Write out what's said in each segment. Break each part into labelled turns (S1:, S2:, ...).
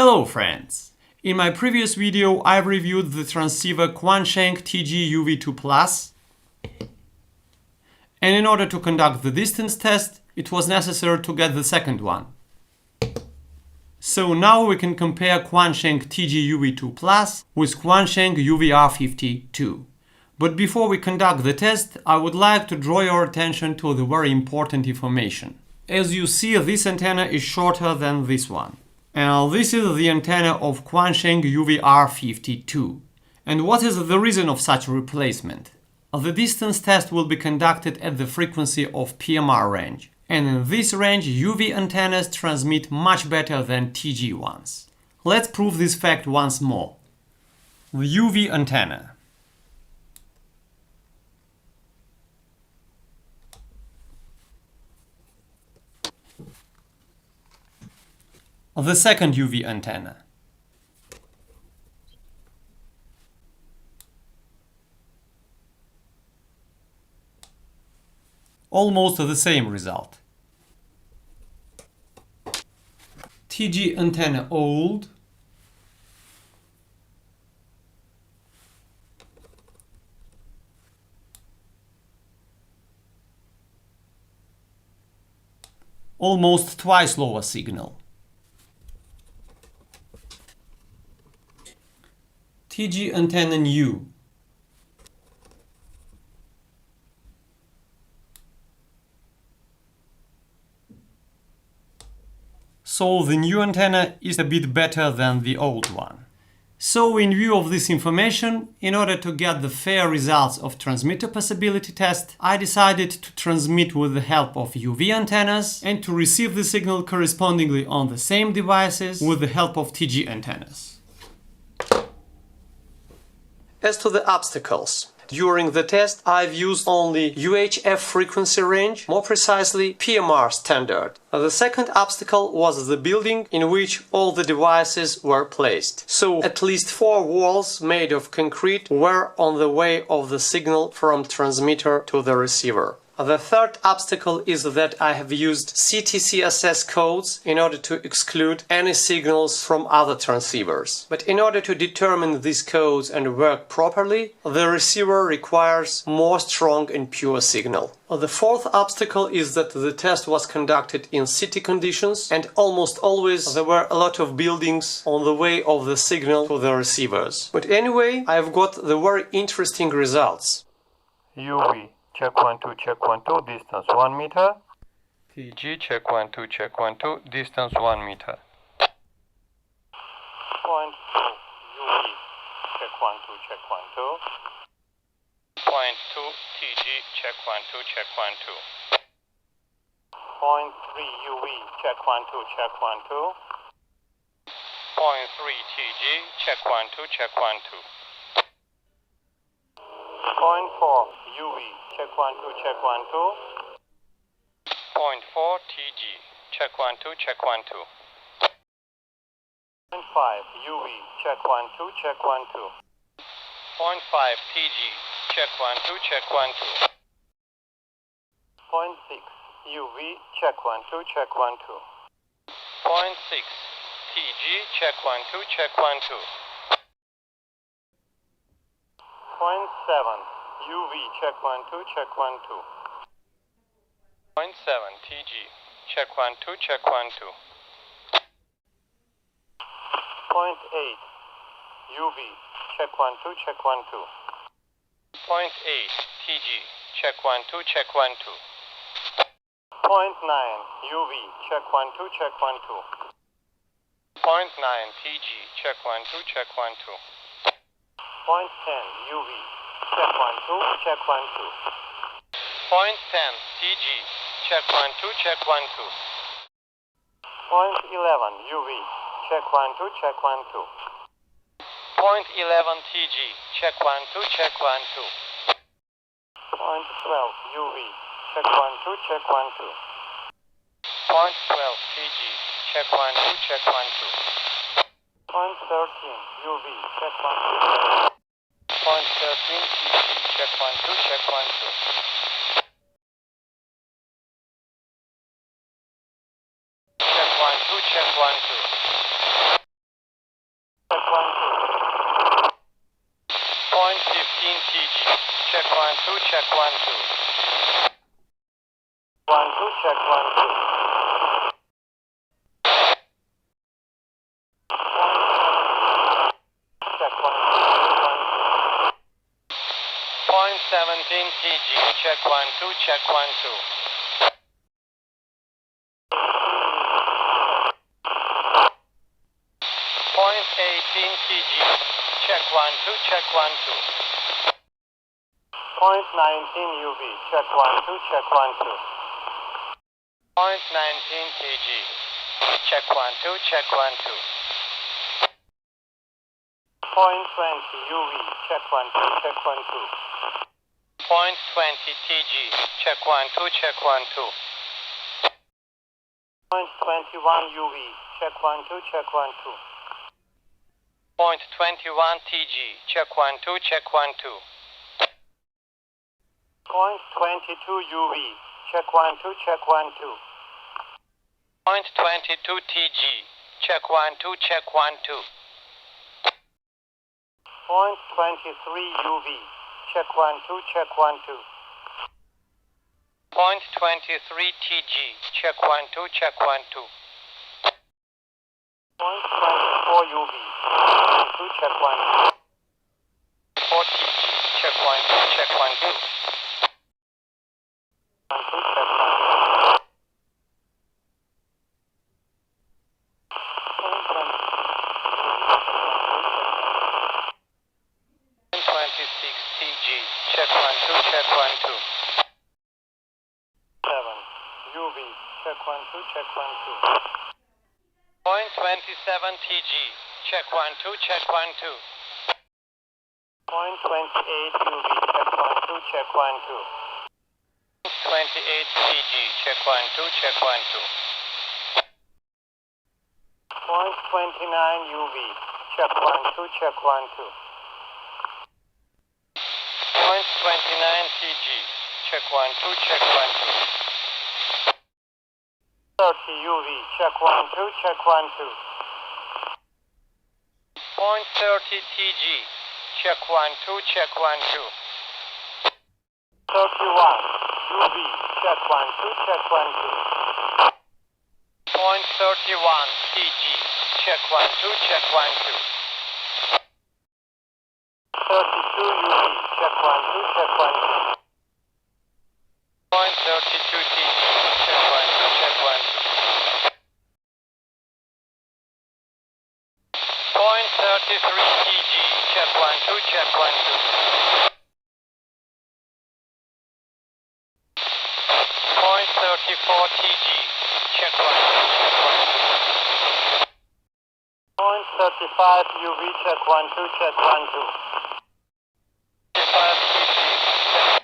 S1: Hello friends! In my previous video I reviewed the transceiver QUANSHENG TG-UV2+, and in order to conduct the distance test it was necessary to get the second one. So now we can compare QUANSHENG TG-UV2+ with QUANSHENG UV-R50-2. But before we conduct the test, I would like to draw your attention to the very important information. As you see, this antenna is shorter than this one. And this is the antenna of QUANSHENG UV-R50-2. And what is the reason of such replacement? The distance test will be conducted at the frequency of PMR range. And in this range, UV antennas transmit much better than TG ones. Let's prove this fact once more. The UV antenna. The second UV antenna. Almost the same result. TG antenna old. Almost twice lower signal. TG antenna new. So the new antenna is a bit better than the old one. So in view of this information, in order to get the fair results of transmitter passability test, I decided to transmit with the help of UV antennas and to receive the signal correspondingly on the same devices with the help of TG antennas. As to the obstacles, during the test I've used only UHF frequency range, more precisely PMR standard. The second obstacle was the building in which all the devices were placed. So at least 4 walls made of concrete were on the way of the signal from transmitter to the receiver. The third obstacle is that I have used CTCSS codes in order to exclude any signals from other transceivers. But in order to determine these codes and work properly, the receiver requires more strong and pure signal. The fourth obstacle is that the test was conducted in city conditions and almost always there were a lot of buildings on the way of the signal to the receivers. But anyway, I've got the very interesting results.
S2: UV. Check 1, 2, check 1, 2, distance 1 meter. TG, check 1, 2, check 1, 2, distance 1 meter. Point 2, UV, check 1, 2, check 1, 2. Point 2, TG, check 1, 2, check 1, 2. Point 3, UV, check 1, 2, check 1, 2. Point 3, TG, check 1, 2, check 1, 2. Point 4, UV, check 1, 2, check 1, 2. Point 4, TG, check 1, 2, check 1, 2. Point 5, UV, check 1, 2, check 1, 2. Point 5, TG, check 1, 2, check 1, 2. Point 6, UV, check 1, 2, check 1, 2. Point 6, TG, check 1, 2, check 1, 2. Point 7, UV, check 1, 2, check 1, 2. Point 7, TG, check 1, 2, check 1, 2. Point 8, UV, check 1, 2, check 1, 2. Point 8, TG, check 1, 2, check 1, 2. Point 9, UV, check 1, 2, check 1, 2. Point 9, TG, check 1, 2, check 1, 2. Point 10, UV, check 1, 2, check 1, 2. Point 10, TG, check 1, 2, check 1, 2. Point 11, UV, check 1, 2, check 1, 2. Point 11, TG, check 1, 2, check 1, 2. Point 12, UV, check 1, 2, check 1, 2. Point 12, TG, check 1, 2, check 1, 2. Point 13, UV, check 1, 2. Point 13, TG, check 1, 2, check 1, 2. Check 1, 2, check 1, 2. 1, 2, check 1, 2. 1, 2, check 1, 2. Check 1, 2. Point 17 TG, check 1, 2, check 1, 2. Point 18 TG, check 1, 2, check 1, 2. Point 19 UV, check 1, 2, check 1, 2. Point 19 TG, check 1, 2, check 1, 2. Point 20 UV, check 1, 2, check 1, 2. Point 20 TG, check 1, 2, check 1, 2. Point 21 UV, check 1, 2, check 1, 2. Point 21 TG, check 1, 2, check 1, 2. Point 22 UV, check 1, 2, check 1, 2. Point 22 TG, check 1, 2, check 1, 2. Point 23 UV, check 1, 2, check 1, 2. Point 23 TG, check 1, 2, check 1, 2. Point 24 UV, 2, check 1, 2. 4 TG, check 1, 2, check 1, 2. 1, 2, check 1, 2. 26 TG, check 1, 2, check 1, 2. 7 UV, check 1, 2, check 1, 2. Point 27 TG, check 1, 2, check 1, 2. Point 28 UV, check 1, 2, check 1, 2. 28 TG, check 1, 2, check 1, 2. Point 29 UV, check 1, 2, check 1, 2. Point 29 TG, check 1, 2, check 1, 2. 30 UV, check 1, 2, check 1, 2. Point 30 TG, check 1, 2, check 1, 2. 31 UV, check 1, 2, check 1, 2. Point 31 TG, check 1, 2, check 1, 2. 32 UV, check 1, 2, check 1, 2. Point 32 TG, check 1, 2, check 1, 2. Point 33 TG, check 1, 2, check 1, 2. Point 34 TG, check 1, 2, check 1, 2. Point 35 UV, check 1, 2, check 1, 2. 35 TG, check.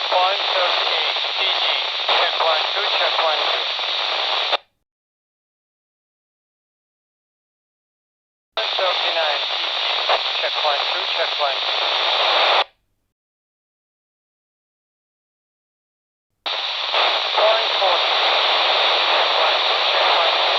S2: Point 38 TG, check 1, 2, check 1, 2. 39 TG, check 1, 2, check 1, 2. Point 40, check 1, 2, check 1, 2.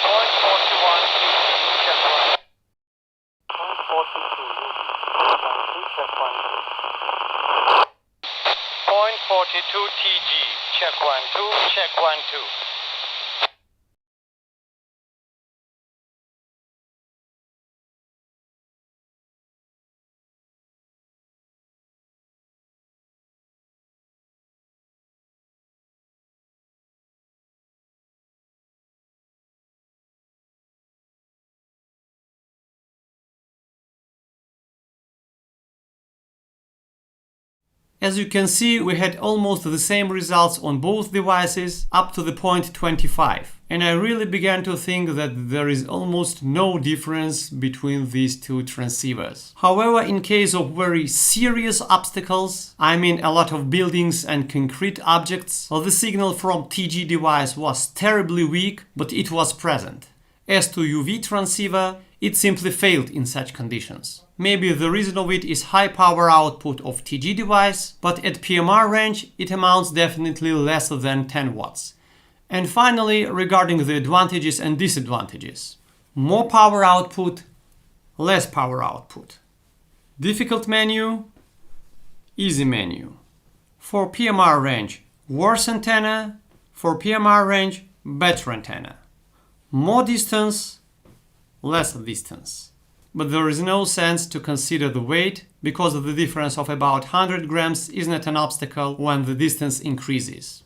S2: Point 41 TG, check 1. Point 42, check 1, 2, check 1, 2. Point 42 TG, check 1, 2, check 1, 2.
S1: As you can see, we had almost the same results on both devices up to the point 25. And I really began to think that there is almost no difference between these two transceivers. However, in case of very serious obstacles, I mean a lot of buildings and concrete objects, the signal from TG device was terribly weak, but it was present. As to UV transceiver, it simply failed in such conditions. Maybe the reason of it is high power output of TG device, but at PMR range it amounts definitely less than 10 watts. And finally, regarding the advantages and disadvantages. More power output, less power output. Difficult menu, easy menu. For PMR range, worse antenna. For PMR range, better antenna. More distance, less distance. But there is no sense to consider the weight, because the difference of about 100 grams is not an obstacle when the distance increases.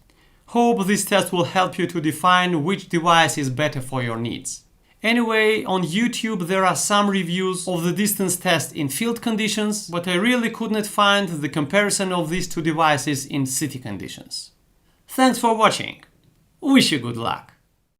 S1: Hope this test will help you to define which device is better for your needs. Anyway, on YouTube there are some reviews of the distance test in field conditions, but I really could not find the comparison of these two devices in city conditions. Thanks for watching. Wish you good luck.